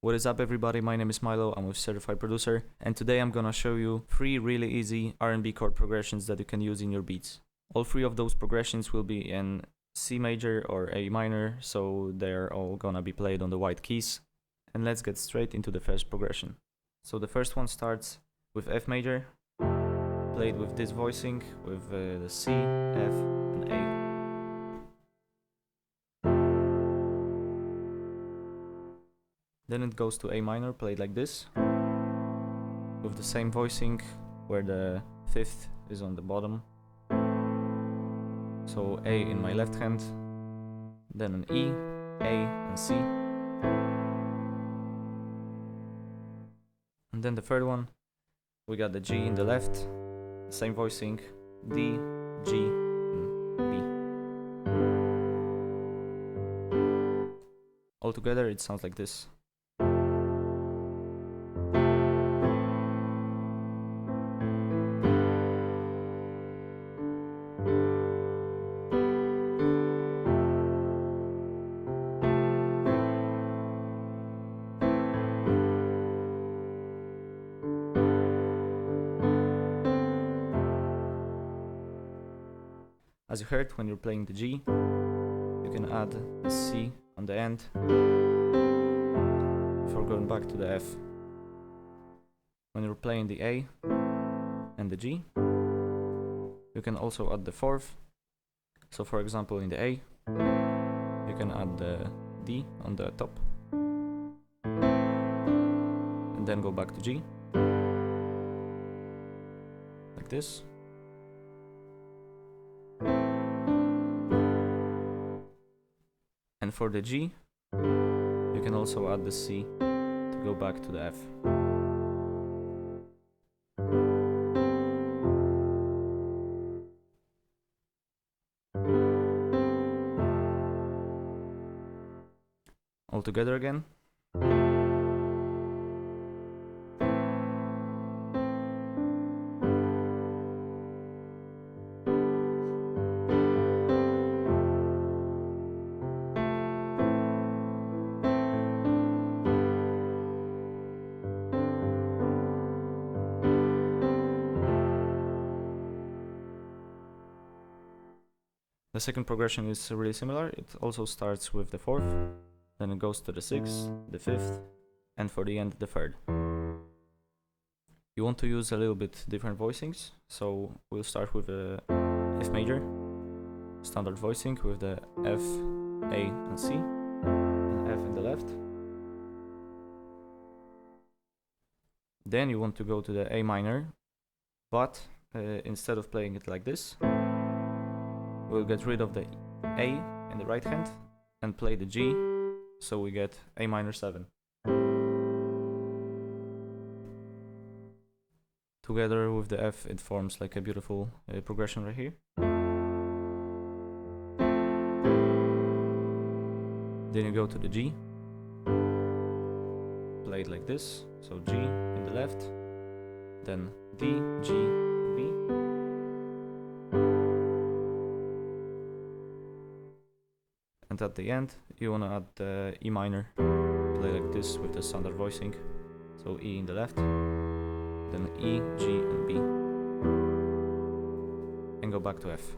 What is up everybody, my name is Milo, I'm a certified producer, and today I'm gonna show you 3 really easy R&B chord progressions that you can use in your beats. All 3 of those progressions will be in C major or A minor, so they're all gonna be played on the white keys. And let's get straight into the first progression. So the first one starts with F major, played with this voicing, with the C, F, and A. Then it goes to A minor, played like this, with the same voicing, where the 5th is on the bottom. So A in my left hand, then an E, A, and C. And then the third one, we got the G in the left, same voicing, D, G, and B. Altogether it sounds like this. As you heard, when you're playing the G, you can add a C on the end before going back to the F. When you're playing the A and the G, you can also add the 4th. So for example, in the A, you can add the D on the top, and then go back to G, like this. And for the G, you can also add the C to go back to the F. All together again. The second progression is really similar. It also starts with the 4th, then it goes to the 6th, the 5th, and for the end, the 3rd. You want to use a little bit different voicings, so we'll start with the F major, standard voicing with the F, A, and C, and F in the left. Then you want to go to the A minor, but instead of playing it like this, we'll get rid of the A in the right hand and play the G, so we get A minor 7. Together with the F, it forms like a beautiful progression right here. Then you go to the G, played like this, so G in the left, then D, G, B. And at the end, you want to add the E minor, play like this with the standard voicing. So E in the left, then E, G, and B. And go back to F.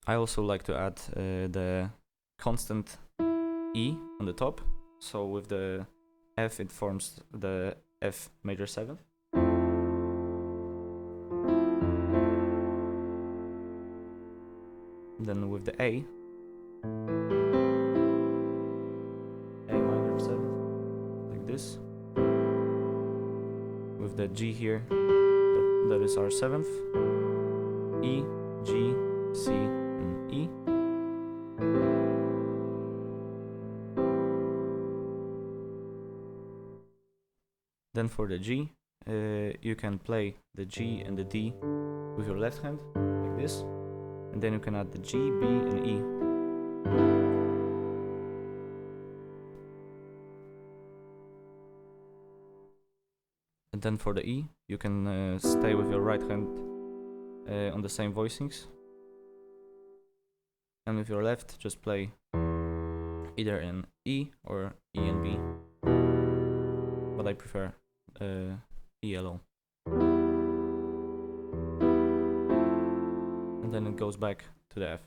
I also like to add the constant E on the top, so with the F it forms the F major 7th. Then with the A minor 7th, like this. With the G here, that is our 7th, E, G, C, and E. Then for the G, you can play the G and the D with your left hand, like this. and then you can add the G, B, and E. And then for the E, you can stay with your right hand on the same voicings, and with your left, just play either an E or E and B, but I prefer E alone. And then it goes back to the F.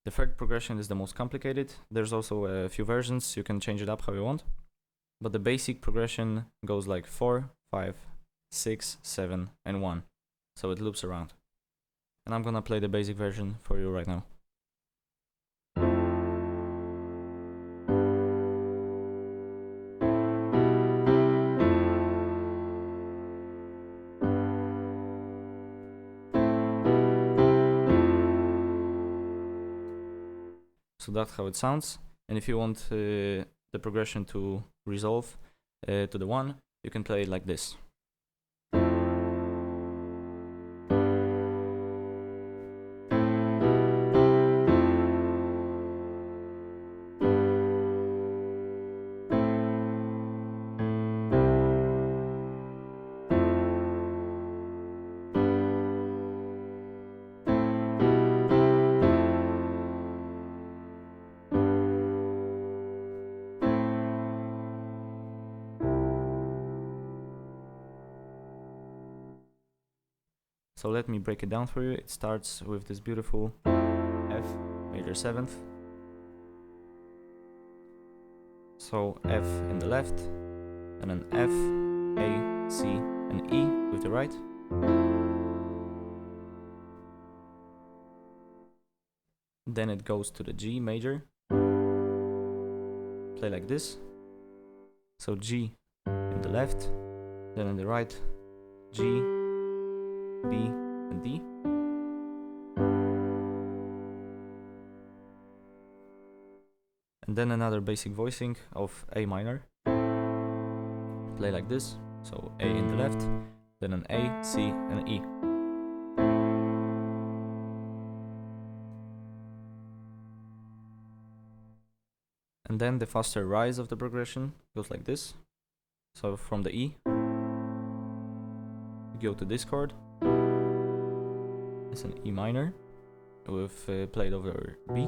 The third progression is the most complicated. There's also a few versions, you can change it up how you want. But the basic progression goes like 4, 5, 6, 7, and 1. So it loops around. And I'm gonna play the basic version for you right now. So that's how it sounds. And if you want the progression to resolve to the 1, you can play it like this. So let me break it down for you. It starts with this beautiful F major 7th. So F in the left, and then F, A, C, and E with the right. Then it goes to the G major. Play like this. So G in the left, then in the right, G, B, and D. And then another basic voicing of A minor. Play like this. So A in the left, then an A, C, and E. And then the faster rise of the progression goes like this. So from the E, you go to this chord. It's an E minor with played over B.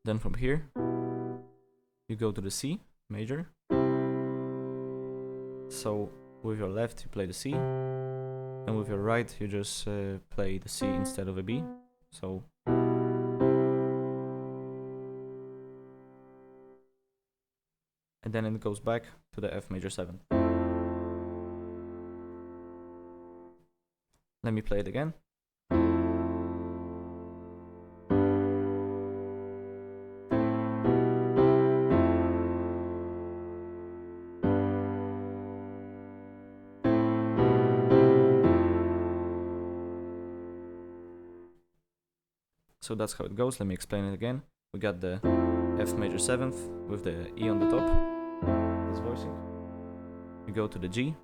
Then from here, you go to the C major. So with your left, you play the C, and with your right, you just play the C instead of a B. So and then it goes back to the F major 7. Let me play it again. So that's how it goes. Let me explain it again. We got the F major 7th with the E on the top. This voicing. You go to the G,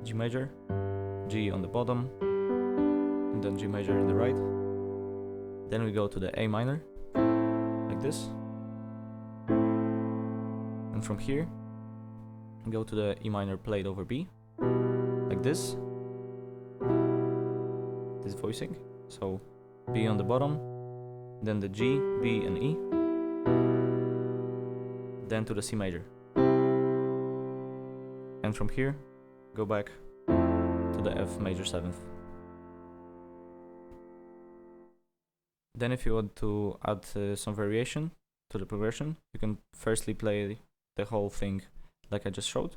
G major, G on the bottom, and then G major in the right. Then we go to the A minor, like this. And from here, we go to the E minor played over B, like this. This voicing. So B on the bottom, then the G, B, and E, then to the C major. And from here, go back to the F major 7th. Then if you want to add some variation to the progression, you can firstly play the whole thing like I just showed.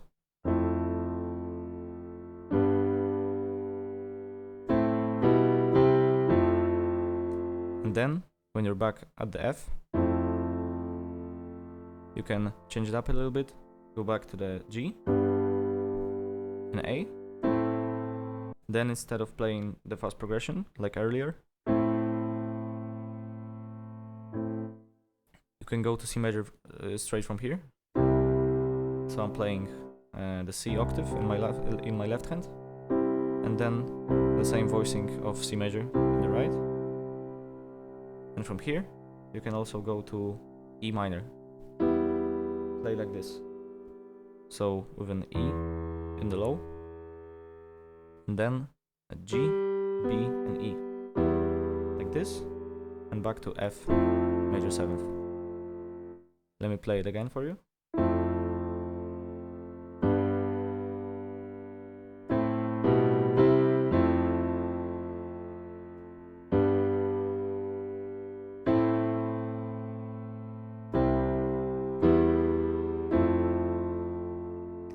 And then, when you're back at the F, you can change it up a little bit, go back to the G and A. Then instead of playing the fast progression like earlier, you can go to C major straight from here. So I'm playing the C octave in my left hand, and then the same voicing of C major in the right. And from here, you can also go to E minor. Play like this. So with an E in the low, and then a G, B, and E. Like this, and back to F major 7th. Let me play it again for you.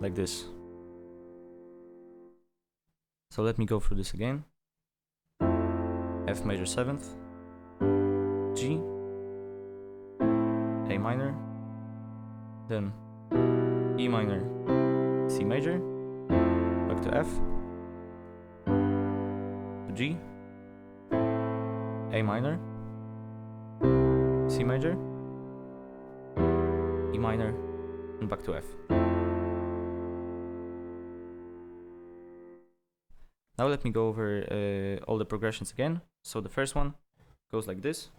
Like this. So let me go through this again. F major 7th, G, A minor, then E minor, C major, back to F, to G, A minor, C major, E minor, and back to F. Now let me go over all the progressions again. So the first one goes like this.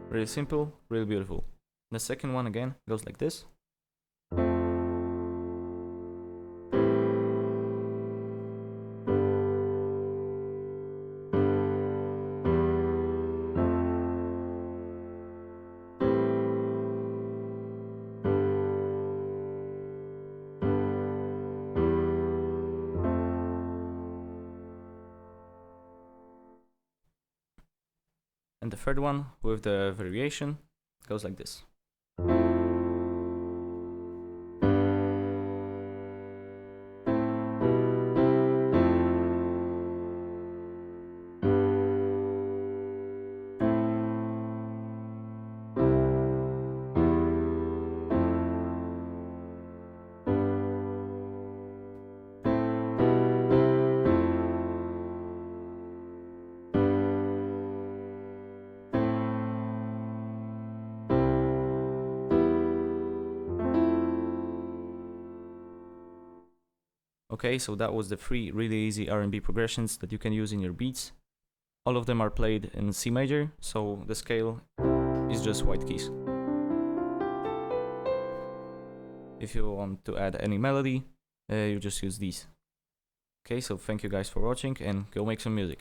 Really simple, really beautiful. The second one again goes like this. And the third one, with the variation, goes like this. Okay, so that was the 3 really easy R&B progressions that you can use in your beats. All of them are played in C major, so the scale is just white keys. If you want to add any melody, you just use these. Okay, so thank you guys for watching, and go make some music.